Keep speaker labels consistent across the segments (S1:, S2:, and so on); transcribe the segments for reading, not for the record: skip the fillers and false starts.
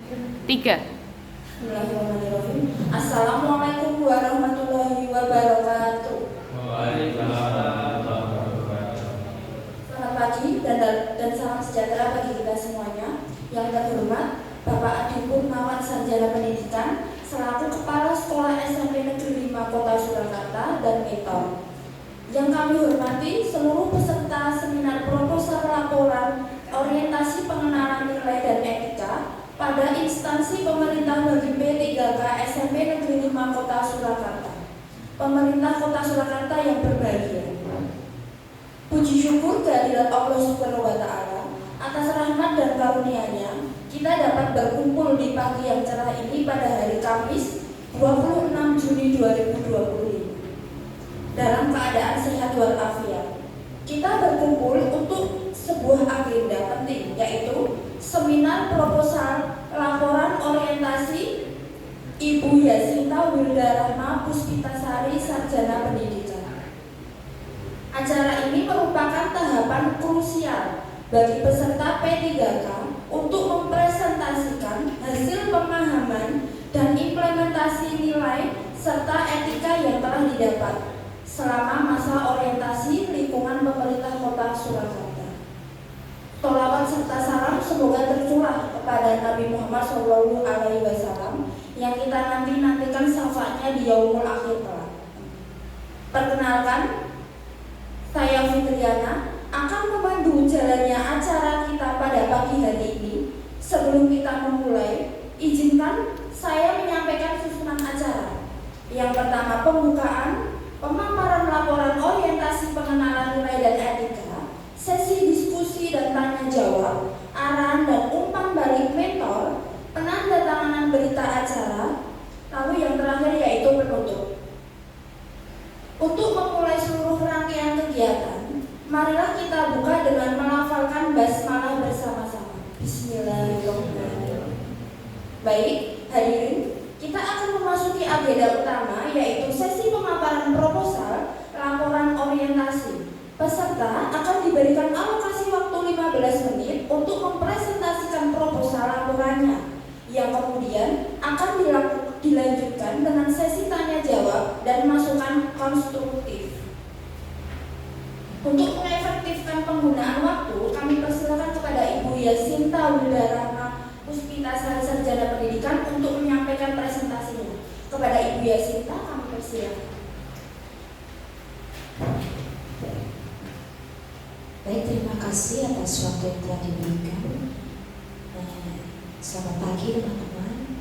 S1: 3.
S2: Bismillahirrahmanirrahim. Assalamualaikum warahmatullahi wabarakatuh.
S3: Waalaikumsalam warahmatullahi wabarakatuh.
S2: Selamat pagi dan salam sejahtera bagi kita semuanya. Yang terhormat Bapak Adi Purnawan Sarjana Pendidikan selaku Kepala Sekolah SMP Negeri 5 Kota Surakarta dan Mentor. Yang kami hormati seluruh peserta seminar proposal laporan orientasi pengenalan nilai dan etika pada instansi pemerintah bagi P3K SMP Negeri 5 Kota Surakarta. Pemerintah Kota Surakarta yang berbahagia. Puji syukur kehadirat Allah Subhanahu wa Ta'ala atas rahmat dan karunia-Nya, kita dapat berkumpul di pagi yang cerah ini pada hari Kamis 26 Juni 2020 dalam keadaan sehat walafiat. Kita berkumpul untuk sebuah agenda penting, yaitu seminar proposal laporan orientasi Ibu Yasinta Wildarahma Puspitasari Sarjana Pendidikan. Acara ini merupakan tahapan krusial bagi peserta P3K untuk mempresentasikan hasil pemahaman dan implementasi nilai serta etika yang telah didapat selama masa orientasi lingkungan pemerintah Kota Surakarta. Sholawat serta salam semoga tercurah kepada Nabi Muhammad SAW yang kita nantikan syafaatnya di yaumul akhir kelak. Perkenalkan, saya Fitriana akan memandu jalannya acara kita pada pagi hari ini. Sebelum kita memulai, izinkan saya menyampaikan susunan acara. Yang pertama, pembukaan, pemaparan laporan orientasi pengenalan nilai dan etika, sesi diskusi dan tanya jawab, arahan dan umpan balik mentor, penandatanganan berita acara, lalu yang terakhir yaitu penutup. Untuk memulai seluruh rangkaian kegiatan, marilah kita buka dengan melafalkan basmalah bersama-sama. Bismillahirrahmanirrahim. Baik, hadirin, kita akan memasuki agenda utama, yaitu sesi pemaparan proposal laporan orientasi. Peserta akan diberikan alokasi waktu 15 menit untuk mempresentasikan proposal laporannya, yang kemudian akan dilanjutkan dengan sesi tanya jawab dan masukan konstruktif. Untuk mengefektifkan penggunaan waktu, kami persilakan kepada Ibu Yasinta Wildarahma Puspitasari Sarjana Pendidikan untuk menyampaikan presentasinya. Kepada Ibu Yasinta kami persilakan.
S4: Baik, terima kasih atas waktu yang telah diberikan. Selamat pagi teman-teman.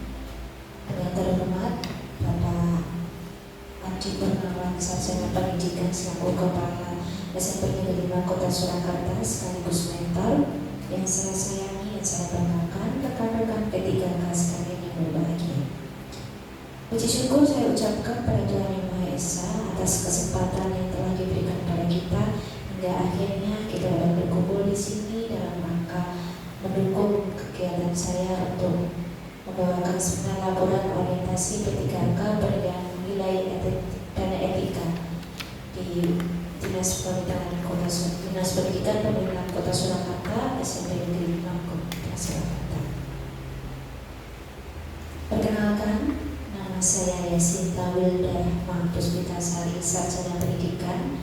S4: Yang terhormat Bapak Adi Purnawan Sarjana Pendidikan selaku Kepala SMP Negeri 5 Kota Surakarta sekaligus mentor yang saya sayangi dan saya banggakan, rekan-rekan P3K sekalian yang berbahagia. Puji syukur saya ucapkan pada Tuhan Yang Maha Esa atas kesempatan yang telah diberikan pada kita hingga akhirnya kita dapat berkumpul di sini dalam rangka mendukung kegiatan saya untuk membawakan seminar laporan orientasi P3K pendidikan nilai dan etika di Dinas Pendidikan Pemerintahan Kota Surakarta SMP Negeri 5 Kota Surakarta. Perkenalkan, nama saya Yasinta Wildarahma Puspitasari Sarjana Pendidikan.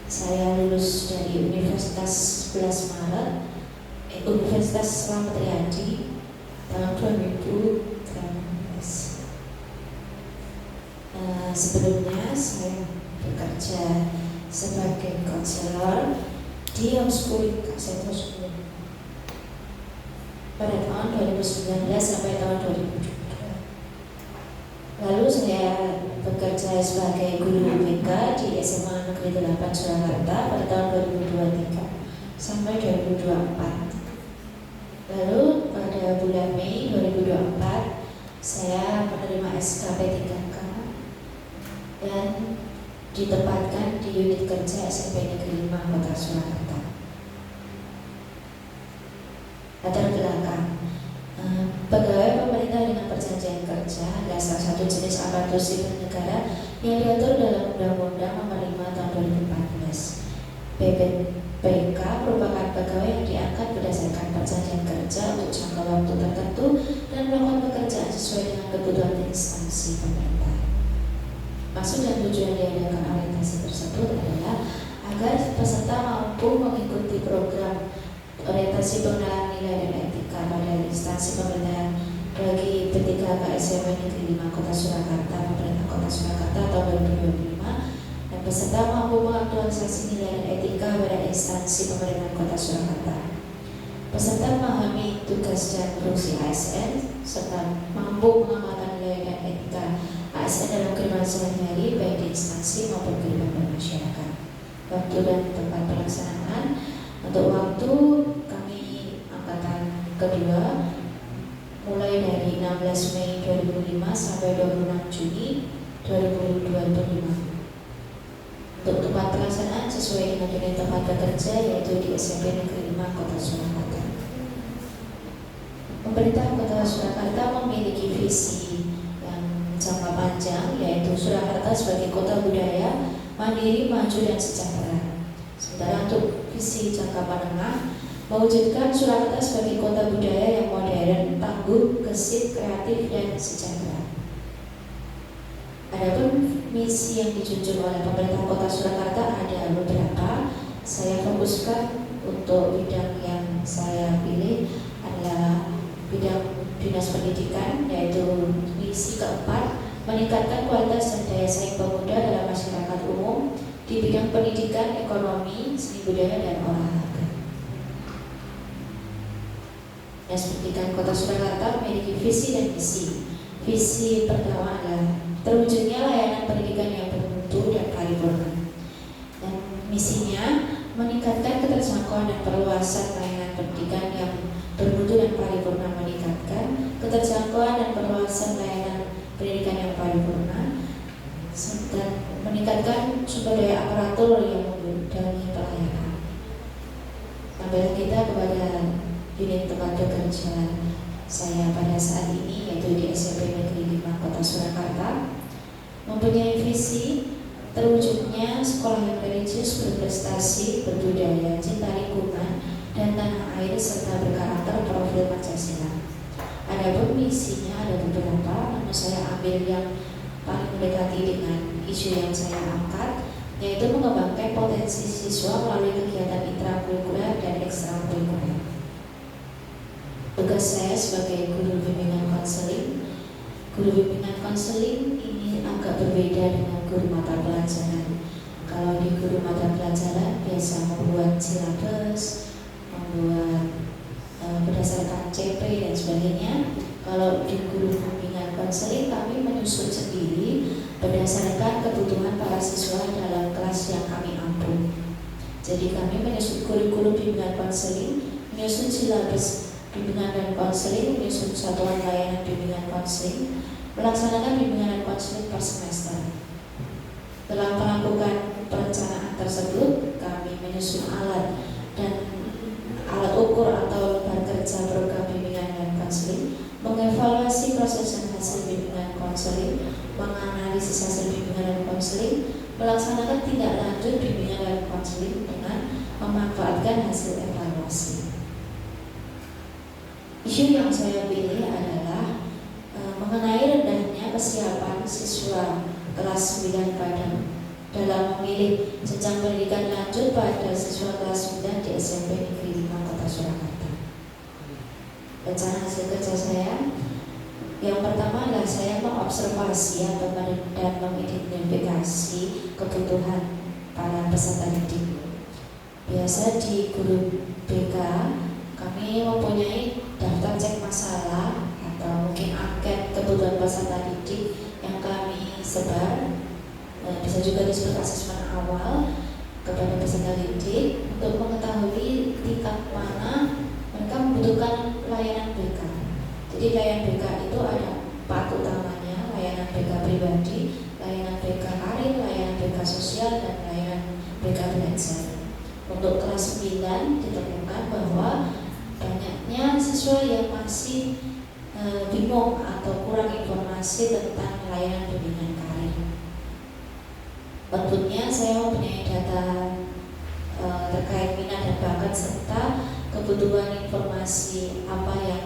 S4: Saya lulus dari Universitas 11 Maret Universitas Slamet Riyadi tahun 2013. Sebelumnya saya bekerja sebagai konselor di homeschooling pada tahun 2019 sampai tahun 2022. Lalu saya bekerja sebagai guru BK di SMA Negeri 8 Surakarta pada tahun 2023 sampai 2024. Lalu pada bulan Mei 2024 saya menerima SKP 3K dan ditempatkan di unit kerja SMP Negeri 5 Kota Surakarta. Latar belakang, pegawai pemerintah dengan perjanjian kerja adalah salah satu jenis aparatur sipil negara yang diatur dalam Undang-Undang Nomor 5 Tahun 2014. PK merupakan pegawai yang diangkat berdasarkan perjanjian kerja untuk jangka waktu tertentu dan kebutuhan instansi pemerintah. Maksud dan tujuan diadakan orientasi tersebut adalah agar peserta mampu mengikuti program orientasi pengenalan nilai dan etika pada instansi pemerintahan bagi P3K SMP Negeri 5 Kota Surakarta, Pemerintah Kota Surakarta tahun 2025, dan peserta mampu mengaktualisasi nilai dan etika pada instansi pemerintahan Kota Surakarta. Peserta memahami tugas dan fungsi ASN serta mampu mengamalkan nilai dan etika ASN dalam kehidupan sehari-hari baik di instansi maupun kehidupan bermasyarakat. Waktu dan tempat pelaksanaan. Untuk waktu kami angkatan kedua mulai dari 16 Mei 2005 sampai 26 Juni 2025. Untuk tempat pelaksanaan sesuai dengan unit tempat bekerja yaitu di SMP Negeri 5 Kota Surakarta. Pemerintah Kota Surakarta memiliki visi yang jangka panjang yaitu Surakarta sebagai kota budaya, mandiri, maju, dan sejahtera. Sementara untuk visi jangka menengah mewujudkan Surakarta sebagai kota budaya yang modern, tangguh, gesit, kreatif, dan sejahtera. Adapun misi yang dijunjung oleh pemerintah Kota Surakarta ada beberapa. Saya fokuskan untuk bidang yang saya pilih adalah bidang dinas pendidikan, yaitu misi keempat meningkatkan kualitas dan daya saing pemuda dalam masyarakat umum di bidang pendidikan, ekonomi, seni budaya, dan olahraga. Dinas Pendidikan Kota Surakarta memiliki visi dan misi. Visi pertama adalah terwujudnya layanan pendidikan yang bermutu dan paripurna. Dan misinya meningkatkan keterjangkauan dan perluasan layanan pendidikan yang bermutu dan paripurna, meningkatkan keterjangkauan dan perluasan layanan pendidikan yang paripurna, dan meningkatkan sumber daya aparatur yang memenuhi pelayanan. Sampai kita kepada unit tempat bekerja saya pada saat ini yaitu di SMP Negeri 5 Kota Surakarta, mempunyai visi terwujudnya sekolah yang religius, berprestasi, berbudaya, cinta lingkungan dan tanah air serta berkarakter profil Pancasila. Adapun misinya ada beberapa, namun saya ambil yang paling mendekati dengan isu yang saya angkat, yaitu mengembangkan potensi siswa melalui kegiatan intrakurikuler dan ekstrakurikuler. Tugas saya sebagai guru bimbingan konseling. Guru bimbingan konseling ini agak berbeda dengan guru mata pelajaran. Kalau di guru mata pelajaran biasa membuat silabus, membuat berdasarkan CP dan sebagainya. Kalau di guru bimbingan konseling kami menyusun sendiri berdasarkan kebutuhan para siswa dalam kelas yang kami ampu. Jadi kami menyusun kurikulum bimbingan konseling, menyusun silabus bimbingan dan konseling, menyusun satuan layanan bimbingan konseling, melaksanakan bimbingan dan konseling per semester. Dalam melakukan perencanaan tersebut, kami menyusun alat dan alat ukur atau lembar kerja program bimbingan dan konseling, mengevaluasi proses dan hasil bimbingan konseling, menganalisis hasil bimbingan dan konseling, melaksanakan tindak lanjut bimbingan dan konseling dengan memanfaatkan hasil evaluasi. Isu yang saya pilih adalah mengenai rendahnya kesiapan siswa kelas 9 dalam memilih jenjang pendidikan lanjut pada siswa kelas 9 di SMP Negeri 5 Kota Surakarta. Rencana hasil kerja saya yang pertama adalah saya mengobservasi dan mengidentifikasi kebutuhan para peserta didik. Biasa di guru BK kami mempunyai daftar cek masalah atau mungkin angket kebutuhan peserta didik yang kami sebar, bisa juga disebut asesmen awal kepada peserta didik untuk mengetahui tingkat mana mereka membutuhkan layanan BK. Jadi layanan BK itu ada 4 utamanya, layanan BK pribadi, layanan BK karir, layanan BK sosial, dan layanan BK belajar. Untuk kelas 9 ditemukan bahwa banyaknya siswa yang masih bingung atau kurang informasi tentang layanan bimbingan karir. Tentunya saya mempunyai data terkait minat dan bakat serta kebutuhan informasi apa yang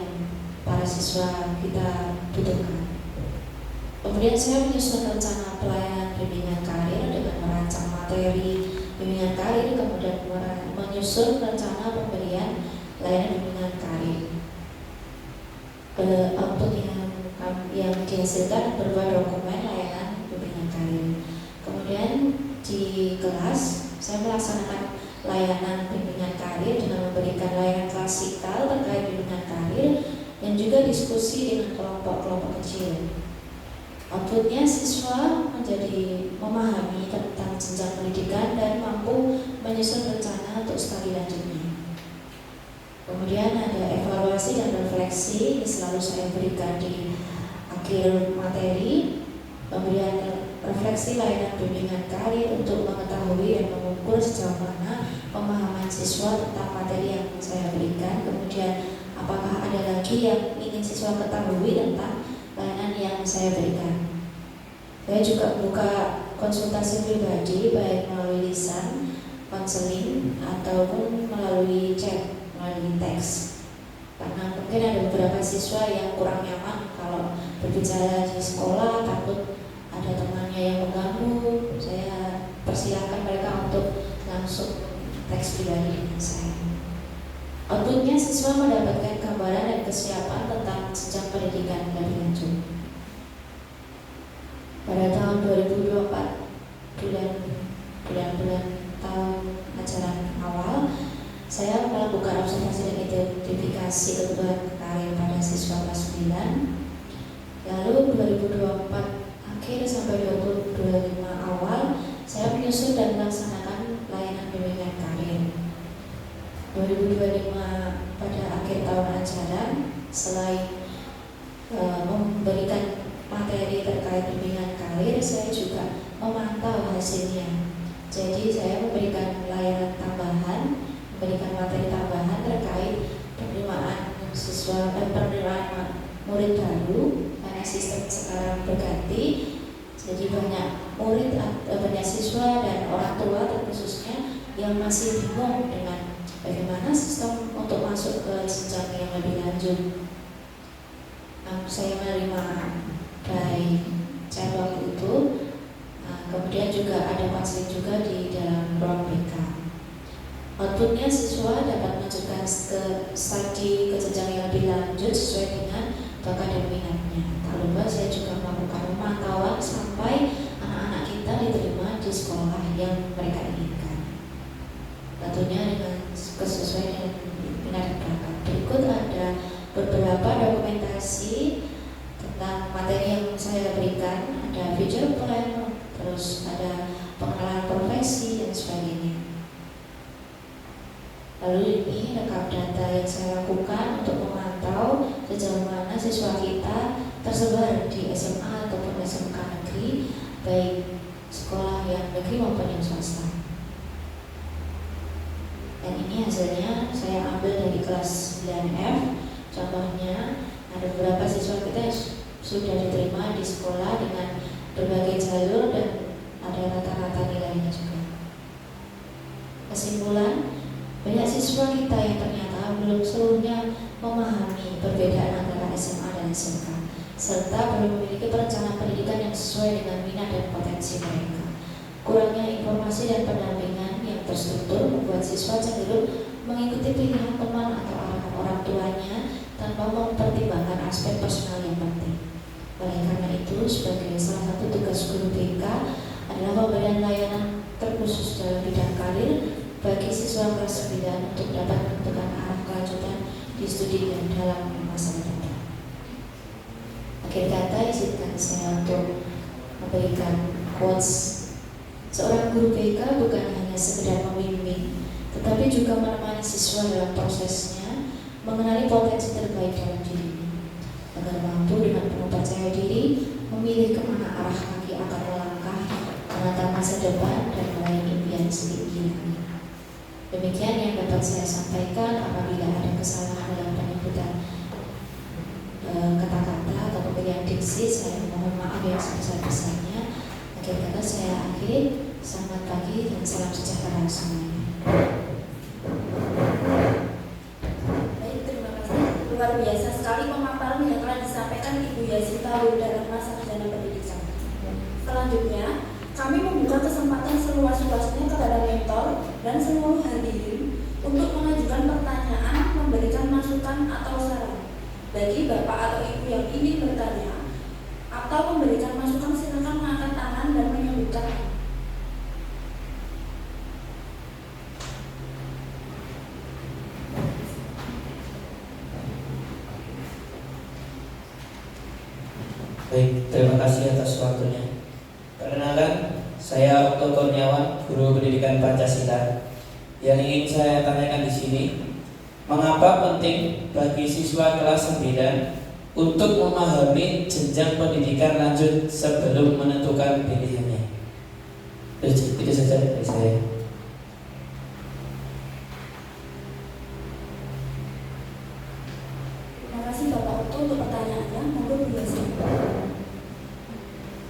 S4: para siswa kita butuhkan. Kemudian saya menyusun rencana pelayanan bimbingan karir dengan merancang materi bimbingan karir, kemudian menyusun rencana pemberian layanan bimbingan karir. Output yang dihasilkan berupa dokumen layanan bimbingan karir. Kemudian di kelas saya melaksanakan layanan bimbingan karir dengan memberikan layanan klasikal terkait bimbingan karir dan juga diskusi dengan kelompok-kelompok kecil. Outputnya siswa menjadi memahami tentang jenjang pendidikan dan mampu menyusun rencana untuk studi lanjutnya. Kemudian ada evaluasi dan refleksi, ini selalu saya berikan di akhir materi. Pemberian refleksi layanan bimbingan karir untuk mengetahui dan mengukur sejauh mana pemahaman siswa tentang materi yang saya berikan. Kemudian apakah ada lagi yang ingin siswa ketahui tentang layanan yang saya berikan. Saya juga membuka konsultasi pribadi baik melalui lisan, konseling ataupun melalui chat, melalui teks. Karena mungkin ada beberapa siswa yang kurang nyaman kalau berbicara di sekolah, takut ada temannya yang mengganggu. Saya persilahkan mereka untuk langsung teks pribadi dengan saya. Outputnya siswa mendapatkan gambaran dan kesiapan tentang jenjang pendidikan lebih lanjut. Pada tahun 2024 bulan-bulan tahun ajaran awal, saya melakukan observasi dan identifikasi kebutuhan karir pada siswa kelas 9. Lalu 2024 akhir sampai 2025 awal, saya menyusun dan melaksanakan layanan bimbingan karir. 2025 pada akhir tahun ajaran, selain memberikan materi terkait bimbingan karir, saya juga memantau hasilnya. Jadi saya memberikan layanan tambahan, memberikan materi tambahan terkait penerimaan siswa dan penerimaan murid baru karena sistem sekarang berganti. Jadi banyak murid, banyak siswa dan orang tua terkhususnya yang masih bingung dengan bagaimana sistem untuk masuk ke jenjang yang lebih lanjut. Saya menerima by chat waktu itu. Kemudian juga ada konseling juga di dalam ruang BK. Outputnya siswa dapat melanjutkan ke studi ke jenjang yang lebih lanjut sesuai dengan bakat dan minatnya. Tak lupa saya juga melakukan pemantauan sampai anak-anak kita diterima di sekolah yang mereka inginkan. Tentunya dengan kesesuaian dengan minat dan bakat. Berikut ada beberapa dokumentasi tentang materi yang saya berikan. Ada future plan, terus ada pengenalan profesi dan sebagainya. Lalu ini rekap data yang saya lakukan untuk memantau sejauh mana siswa kita tersebar di SMA ataupun SMK negeri, baik sekolah yang negeri maupun yang swasta. Dan ini hasilnya saya ambil dari kelas 9F. Contohnya ada beberapa siswa kita yang sudah diterima di sekolah dengan berbagai jalur dan ada rata-rata nilainya juga. Kesimpulan, banyak siswa kita yang ternyata belum seluruhnya memahami perbedaan antara SMA dan SMK, serta belum memiliki perencanaan pendidikan yang sesuai dengan minat dan potensi mereka. Kurangnya informasi dan pendampingan yang terstruktur membuat siswa cenderung mengikuti pilihan teman atau arahan orang tuanya tanpa mempertimbangkan aspek personal yang penting. Oleh karena itu, sebagai salah satu tugas guru BK adalah pemberian layanan terkhusus dalam bidang karir bagi siswa kelas 9 untuk dapat menentukan arah kelanjutan di studi dan dalam masa depan. Akhir kata, izinkan saya untuk memberikan quotes. Seorang guru BK bukan hanya sekedar membimbing, tetapi juga menemani siswa dalam prosesnya mengenali potensi terbaik dalam dirinya, agar mampu dengan penuh percaya diri memilih kemana arah kaki akan melangkah, menatap masa depan dan meraih impian setinggi-tingginya. Demikian yang dapat saya sampaikan. Apabila ada kesalahan dalam penyebutan kata-kata atau pemilihan diksi, saya mohon maaf yang sebesar-besarnya. Akhir kata saya akhiri. Selamat pagi dan salam sejahtera semuanya.
S2: Baik, terima kasih. Luar biasa sekali pemaparan yang telah disampaikan dijelaskan Ibu Yasinta Wildarahma Sarjana Pendidikan. Selanjutnya, kami membuka kesempatan seluas-luasnya kepada mentor dan seluruh hadirin untuk mengajukan pertanyaan, memberikan masukan atau saran. Bagi Bapak atau Ibu yang ingin bertanya atau memberikan masukan, silakan mengangkat tangan dan menyebutkan.
S1: Baik, terima kasih atas waktunya. Perkenalkan, saya Okto Kurniawan, Guru Pendidikan Pancasila. Yang ingin saya tanyakan di sini, mengapa penting bagi siswa kelas 9 untuk memahami jenjang pendidikan lanjut sebelum menentukan pilihannya? Itu saja dari saya.
S2: Terima kasih Bapak Okto untuk pertanyaannya. Monggo Bu Yasinta.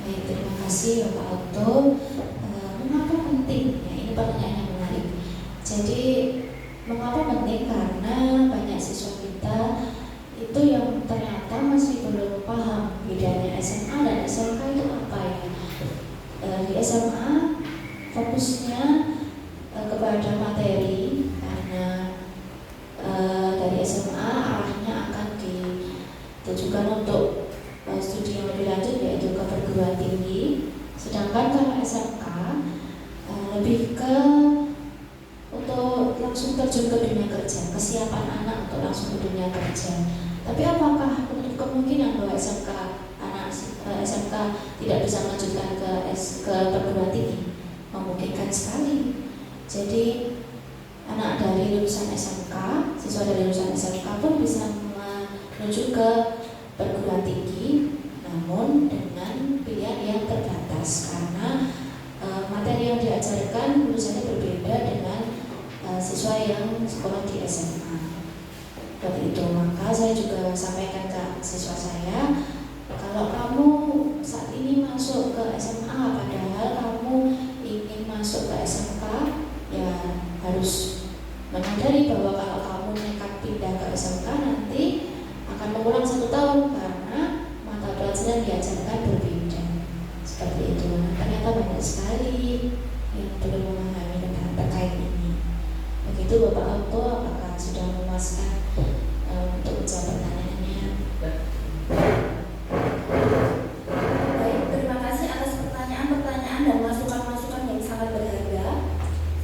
S4: Baik, terima kasih Bapak Okto. Mengapa penting? Ya, ini pertanyaan yang menarik. Jadi, mengapa penting? Karena banyak siswa kita itu yang ternyata masih belum paham bedanya SMA dan SMK itu apa ya. Di SMA fokusnya kepada materi, karena dari SMA arahnya akan ditujukan untuk studi yang lebih lanjut, yaitu ke perguruan tinggi. Sedangkan kalau SMK lebih ke untuk langsung terjun ke dunia kerja, kesiapan anak untuk langsung ke dunia kerja. Tapi apakah menutup kemungkinan bahwa anak SMK tidak bisa melanjutkan ke perguruan tinggi? Memungkinkan sekali. Jadi anak dari lulusan SMK, siswa dari lulusan SMK pun bisa menuju ke perguruan tinggi, namun dengan pilihan yang terbatas karena materi yang diajarkan lulusannya berbeda dengan siswa yang sekolah di SMA. Seperti itu, maka saya juga sampaikan ke siswa saya, kalau kamu saat ini masuk ke SMA padahal kamu ingin masuk ke SMK, ya harus menyadari bahwa kalau kamu nekat pindah ke SMK nanti akan mengulang 1 tahun karena mata pelajaran diajarkan berbeda. Seperti itu. Nah, ternyata banyak sekali yang belum memahami tentang terkait ini. Begitu Bapak Okto, apakah sudah memuaskan untuk menjawab pertanyaannya?
S2: Baik, terima kasih atas pertanyaan-pertanyaan dan masukan-masukan yang sangat berharga.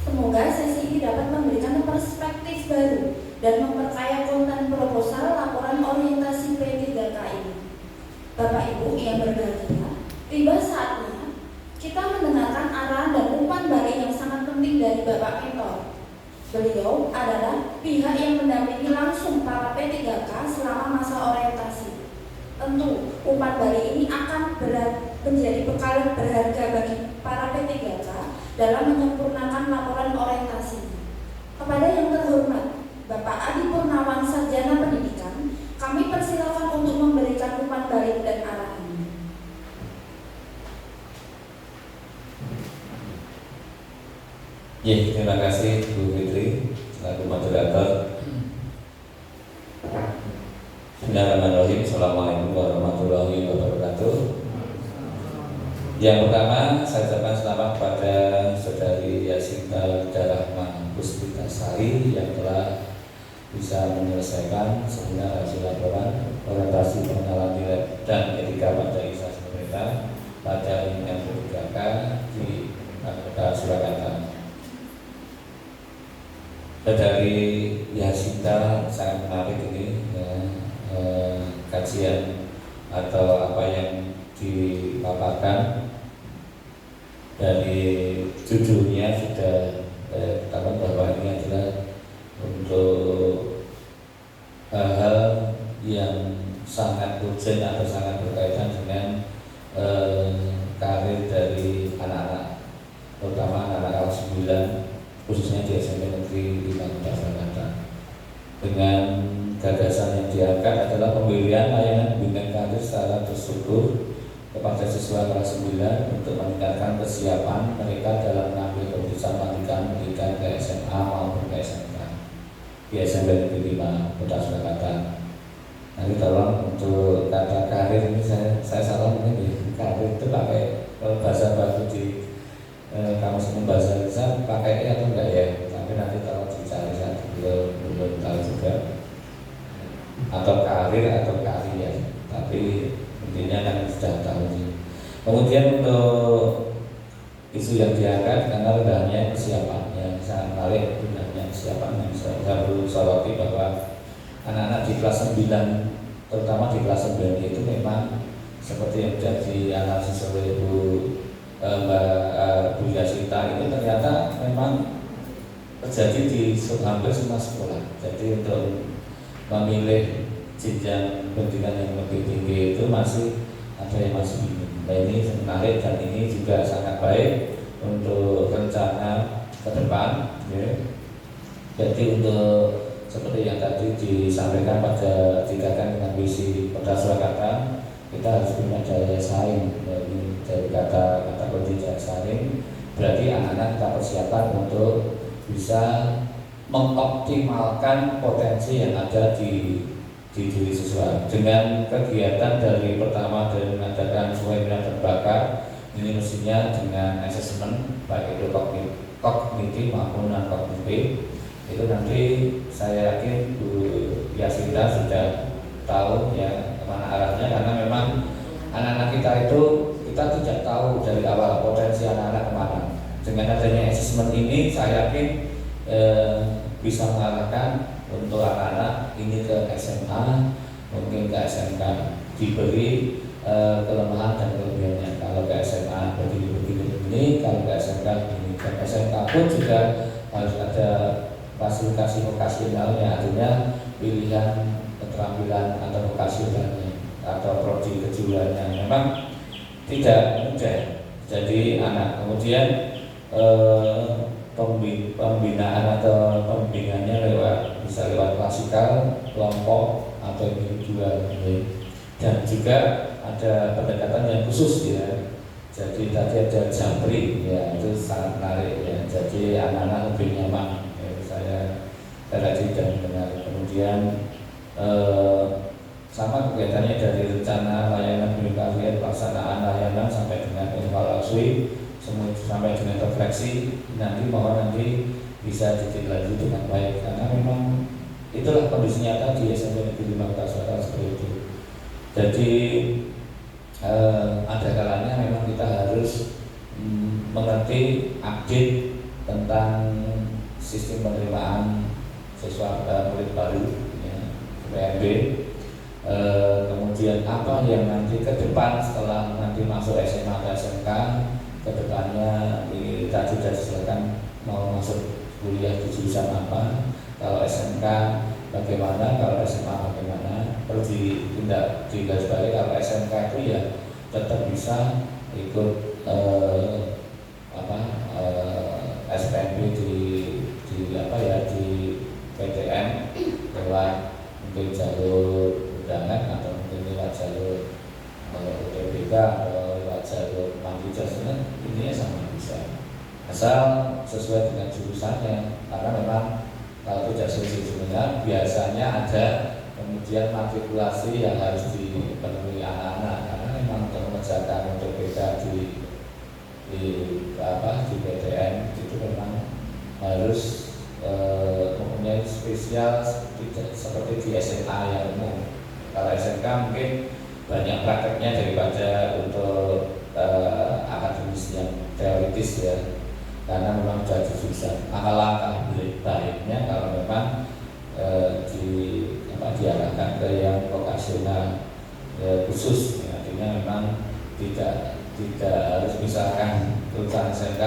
S2: Semoga sesi ini dapat memberikan perspektif baru dan memperkaya konten proposal laporan orientasi P3K ini. Bapak Ibu yang berbahagia, tiba saatnya kita mendengarkan arahan dan umpan balik yang sangat penting dari Bapak Mentor. Beliau adalah pihak yang mendampingi langsung para P3K selama masa orientasi. Tentu, umpan balik ini akan menjadi bekal berharga bagi para P3K dalam menyempurnakan laporan orientasi. Kepada yang terhormat Bapak Adi Purnawan Sarjana Pendidikan, kami persilakan untuk memberikan umpan balik dan arahan.
S3: Ya, terima kasih Bu Fitri selaku moderator. Bismillahirrahmanirrahim. Assalamualaikum warahmatullahi wabarakatuh. Yang pertama, saya ucapkan selamat kepada Saudari Yasinta Wildarahma Puspitasari yang telah bisa menyelesaikan seminar hasil laporan orientasi pengenalan nilai dan etika pada instansi pemerintah pada lingkungan P3K di Kota Surakarta. Dari Yasinta sangat menarik ini ya, kajian atau apa yang dipaparkan. Dari judulnya sudah katakan bahwa ini adalah untuk hal yang sangat urgent atau sangat berkaitan dengan karir dari anak-anak, terutama anak-anak kelas 9 khususnya di SMP Negeri 5 Kota Surakarta. Dengan gagasan yang diangkat adalah pemberian layanan bimbingan karir secara terstruktur kepada siswa kelas 9 untuk meningkatkan kesiapan mereka dalam mengambil keputusan pendidikan ke SMA maupun ke SMK di SMP Negeri 5 Kota Surakarta. Nanti tolong untuk kata karir bahasa lisan pakai E atau enggak ya, tapi nanti kalau dicari saya belum tahu juga, atau karir atau karya, tapi intinya kan sudah tahu sih. Kemudian untuk isu yang diangkat karena rendahnya kesiapan, yang sangat menarik rendahnya kesiapan yang saya perlu soroti bahwa anak-anak di kelas 9, terutama di kelas 9 itu memang seperti yang sudah dianalisis oleh Mbak Yasita itu ternyata memang terjadi di hampir semua sekolah. Jadi untuk memilih jenjang pendidikan yang lebih tinggi itu masih ada yang masih bingung. Nah, ini menarik dan ini juga sangat baik untuk rencana ke depan ya. Jadi untuk seperti yang tadi disampaikan pada dikatakan dengan visi Kota Surakarta, kita harus punya daya saing. Dari kata kunci daya saing berarti anak-anak kita persiapan untuk bisa mengoptimalkan potensi yang ada di diri siswa dengan kegiatan dari pertama dari mengadakan webinar dan bakat. Ini mestinya dengan asesmen baik itu kognitif maupun non kognitif. Itu nanti saya yakin Bu Yasinta sudah tahu ya kemana arahnya, karena memang anak-anak kita itu kita tidak tahu dari awal potensi anak-anak kemana. Dengan adanya asesmen ini saya yakin bisa mengarahkan untuk anak-anak ini ke SMA, mungkin ke SMK, diberi kelemahan dan kelebihannya. Kalau ke SMA begini, kalau ke SMK begini. Dan SMK pun juga harus ada fasilitasi vokasionalnya, artinya pilihan keterampilan atau vokasionalnya atau prodi kejuruannya. Memang tidak mudah jadi anak. Kemudian pembinaan atau pembimbingannya bisa lewat klasikal, kelompok atau individual, dan juga ada pendekatan yang khusus ya. Jadi tadi ada Jampri ya, itu sangat menarik ya. Jadi anak-anak lebih nyaman ya, saya tadi dan benar. Kemudian sama kegiatannya dari rencana layanan komunikasi, pelaksanaan layanan sampai dengan evaluasi, sampai dengan refleksi, nanti bisa ditindaklanjuti dengan baik, karena memang itulah kondisi nyata di SMP Negeri 5 Kota Surakarta seperti itu. Jadi ada kalanya memang kita harus mengerti update tentang sistem penerimaan siswa murid baru ya, PMB. Kemudian apa yang nanti ke depan setelah nanti masuk SMA atau SMK, ke depannya kita sudah silakan mau masuk kuliah di jurusan apa, kalau SMK bagaimana, kalau SMA bagaimana. Perlu ditindak di garis balik, kalau SMK itu ya tetap bisa ikut SPMB di PTN lewat mungkin jalur undangan atau mungkin lewat jalur UTBK atau lewat jalur mandiri jasnya, intinya sama bisa, asal sesuai dengan jurusannya. Karena memang kalau tidak sesuai jurusannya biasanya ada kemudian matrikulasi yang harus dipenuhi anak-anak, karena memang untuk mengerjakan UTBK di PTN itu memang harus mempunyai spesial seperti di SMA yang umum. Kalau SMK mungkin banyak prakteknya daripada untuk akademis yang teoritis ya, karena memang sudah jurusan. Langkah baiknya kalau memang diarahkan ke yang vokasional khusus ya, artinya memang tidak harus misalkan lulusan SMK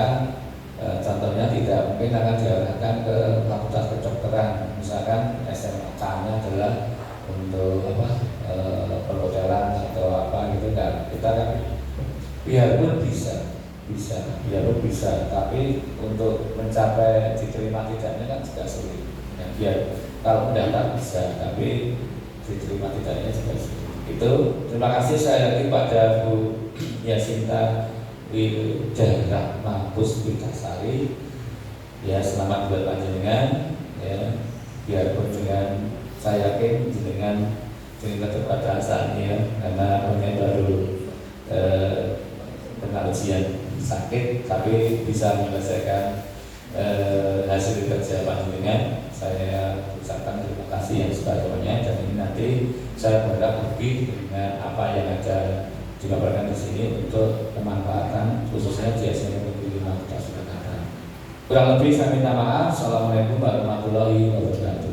S3: contohnya tidak mungkin akan diarahkan ke fakultas kedokteran, misalkan SMK-nya adalah untuk perhotelan atau apa gitu kan. Kita kan biarpun bisa, tapi untuk mencapai diterima tidaknya kan juga sulit. Ya, biar kalau mendaftar bisa, tapi diterima tidaknya juga sulit. Itu terima kasih saya lagi pada Bu Yasinta Widarahma Puspitasari ya, selamat buat panjenengan ya, biarpun dengan saya yakin dengan keterbatasan ya, karena hanya baru kenal ujian sakit tapi bisa menyelesaikan hasil kerja panjenengan. Saya ucapkan terima kasih yang sebanyak-banyaknya, dan ini nanti saya berharap lebih dengan apa yang ada dipaparkan di sini untuk pemanfaatan khususnya di SMP Negeri 5 Kota Surakarta. Kurang lebih saya minta maaf. Assalamualaikum warahmatullahi wabarakatuh.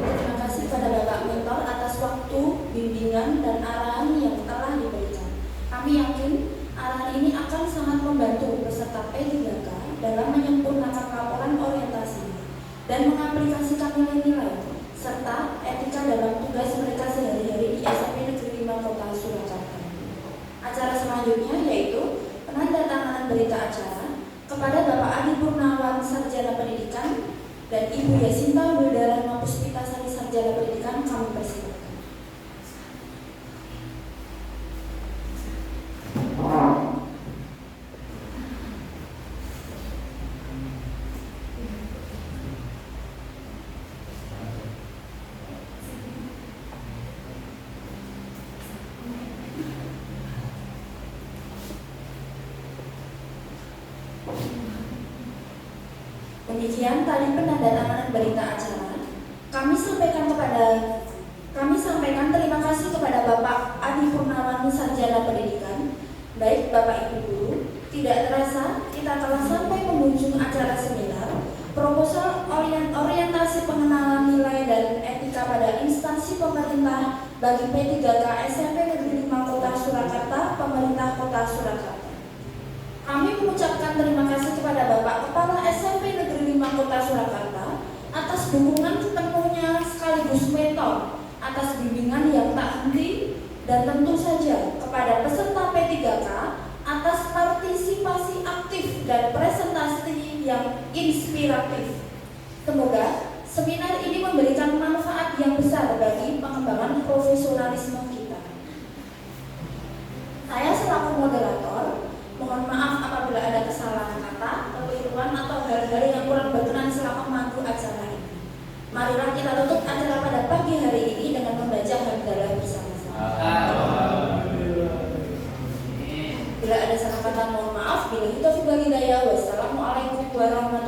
S2: Terima kasih pada Bapak Mentor atas waktu, bimbingan, dan arahan yang telah diberikan. Kami yakin arahan ini akan sangat membantu peserta P3K dalam menyempurnakan laporan orientasi dan mengaplikasikan nilai-nilai serta etika dalam tugas mereka sehari-hari di SMP Negeri 5 Kota Surakarta. Acara selanjutnya yaitu penandatanganan berita acara kepada Bapak Adi Purnawan, Sarjana Pendidikan, dan Ibu Yasinta Wildarahma Puspitasari, Sarjana Pendidikan. Kami persilakan. Demikian tadi penandatanganan berita acara. Kami sampaikan terima kasih kepada Bapak Adi Purnawan, Sarjana Pendidikan. Baik Bapak Ibu Guru, tidak terasa kita telah sampai penghujung acara seminar proposal orientasi pengenalan nilai dan etika pada instansi pemerintah bagi P3K SMP Negeri 5 Kota Surakarta, Pemerintah Kota Surakarta. Kami mengucapkan terima kasih kepada Bapak Kepala SMP Negeri 5 Kota Surakarta atas dukungan penuhnya sekaligus mentor atas bimbingan yang tak henti, dan tentu saja kepada peserta P3K atas partisipasi aktif dan presentasi yang inspiratif. Semoga seminar ini memberikan manfaat yang besar bagi pengembangan profesionalisme kita. Saya selaku moderator mohon maaf apabila ada kesalahan kata, kekeliruan, atau hal-hal yang kurang berkenan selama memandu acara ini. Marilah kita tutup acara pada pagi hari ini dengan membaca hamdalah bersama-sama. Bila ada salah kata mohon maaf. Bila kita hidayah. Wassalamualaikum warahmatullahi wabarakatuh.